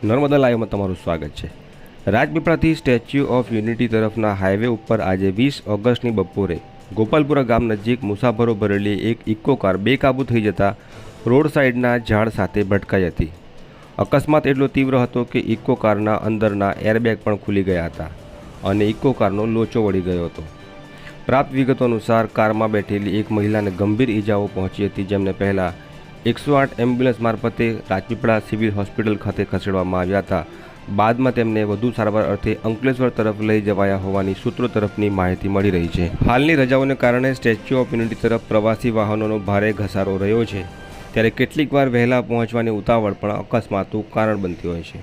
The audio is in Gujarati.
નર્મદા લાઈવમાં તમારું સ્વાગત છે। રાજપીપળાથી સ્ટેચ્યુ ઓફ યુનિટી તરફના હાઈવે ઉપર આજે 20 ઓગસ્ટની બપોરે ગોપાલપુરા ગામ નજીક મુસાફરો ભરેલી એક ઇકો કાર બેકાબૂ થઈ જતા રોડ સાઈડના ઝાડ સાથે ભટકાઈ હતી। અકસ્માત એટલો તીવ્ર હતો કે ઇકો કારના અંદરના એરબેગ પણ ખુલી ગયા હતા અને ઇકો કારનો લોચો વળી ગયો હતો। પ્રાપ્ત વિગતો અનુસાર કારમાં બેઠેલી એક મહિલાને ગંભીર ઈજાઓ પહોંચી હતી, જેમને પહેલાં 108 એમ્બ્યુલન્સ મારફતે રાજપીપળા સિવિલ હોસ્પિટલ ખાતે ખસેડવામાં આવ્યા હતા। બાદમાં તેમને વધુ સારવાર અર્થે અંકલેશ્વર તરફ લઈ જવાયા હોવાની સૂત્રો તરફની માહિતી મળી રહી છે। હાલની રજાઓને કારણે સ્ટેચ્યુ ઓફ યુનિટી તરફ પ્રવાસી વાહનોનો ભારે ઘસારો રહ્યો છે, ત્યારે કેટલીકવાર વહેલા પહોંચવાની ઉતાવળ પણ અકસ્માતનું કારણ બનતી હોય છે।